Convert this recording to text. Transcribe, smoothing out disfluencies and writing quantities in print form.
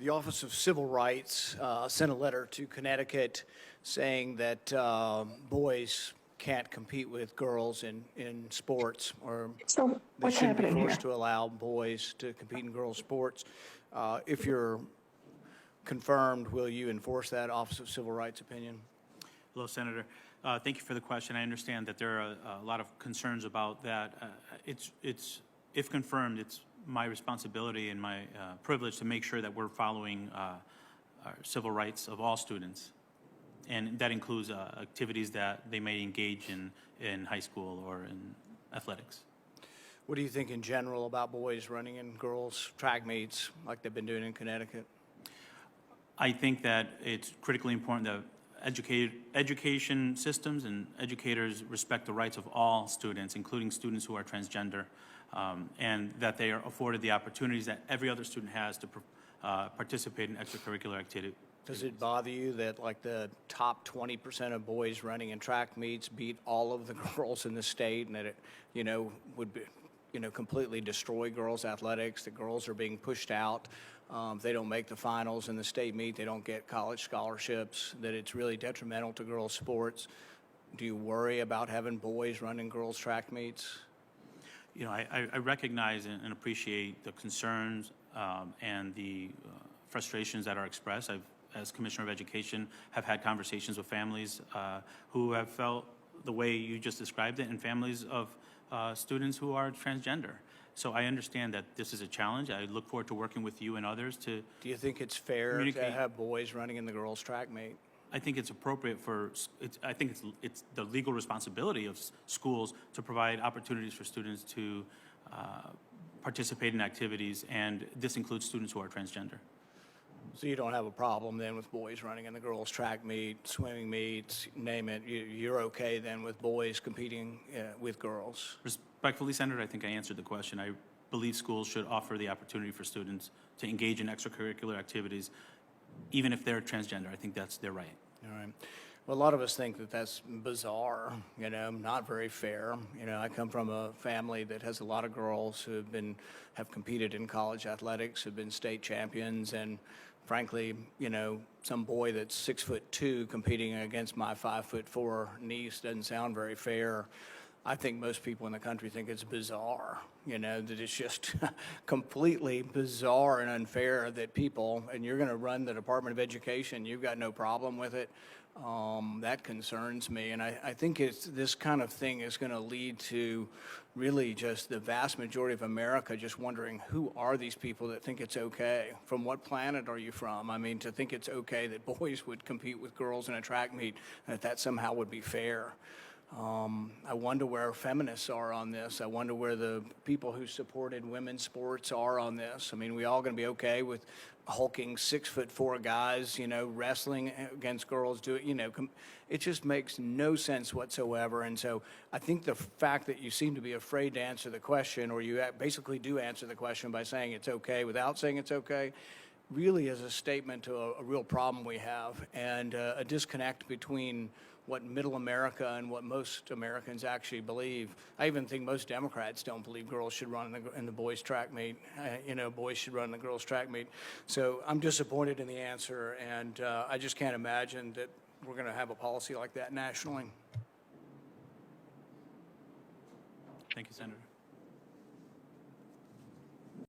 The Office of Civil Rights sent a letter to Connecticut saying that boys can't compete with girls in sports, or So they what's shouldn't be happening here? forced to allow boys to compete in girls' sports. If you're confirmed, will you enforce that Office of Civil Rights opinion? Hello, Senator. Thank you for the question. I understand that there are a lot of concerns about that. If confirmed, it's my responsibility and my privilege to make sure that we're following our civil rights of all students. And that includes activities that they may engage in high school or in athletics. What do you think in general about boys running in girls' track meets like they've been doing in Connecticut? I think that it's critically important that education systems and educators respect the rights of all students, including students who are transgender, and that they are afforded the opportunities that every other student has to participate in extracurricular activity. Does it bother you that like the top 20% of boys running in track meets beat all of the girls in the state, and that it, would be, completely destroy girls' athletics? The girls are being pushed out. They don't make the finals in the state meet. They don't get college scholarships. That it's really detrimental to girls' sports. Do you worry about having boys running girls' track meets? I recognize and appreciate the concerns and the frustrations that are expressed. I've, as Commissioner of Education, have had conversations with families who have felt the way you just described it, and families of students who are transgender. So I understand that this is a challenge. I look forward to working with you and others to. Do you think it's fair to have boys running in the girls' track meet? I think it's appropriate for. I think it's the legal responsibility of schools to provide opportunities for students to participate in activities, and this includes students who are transgender. So you don't have a problem then with boys running in the girls' track meet, swimming meets, name it. You're okay then with boys competing with girls? Respectfully, Senator, I think I answered the question. I believe schools should offer the opportunity for students to engage in extracurricular activities, even if they're transgender. I think that's their right. All right. Well, a lot of us think that that's bizarre, not very fair. I come from a family that has a lot of girls who have competed in college athletics, have been state champions, and frankly, some boy that's 6'2" competing against my 5'4" niece doesn't sound very fair. I think most people in the country think it's bizarre, that it's just completely bizarre and unfair that people, and you're going to run the Department of Education, you've got no problem with it. That concerns me, and I think this kind of thing is going to lead to really just the vast majority of America just wondering, who are these people that think it's okay? From what planet are you from? I mean, to think it's okay that boys would compete with girls in a track meet, and that somehow would be fair. I wonder where feminists are on this. I wonder where the people who supported women's sports are on this. I mean, we all going to be okay with hulking 6'4" guys, wrestling against girls, it just makes no sense whatsoever. And so I think the fact that you seem to be afraid to answer the question, or you basically do answer the question by saying it's okay without saying it's okay, really is a statement to a real problem we have, and a disconnect between what middle America and what most Americans actually believe. I even think most Democrats don't believe girls should run in the boys' track meet. Boys should run in the girls' track meet. So I'm disappointed in the answer, and I just can't imagine that we're going to have a policy like that nationally. Thank you, Senator.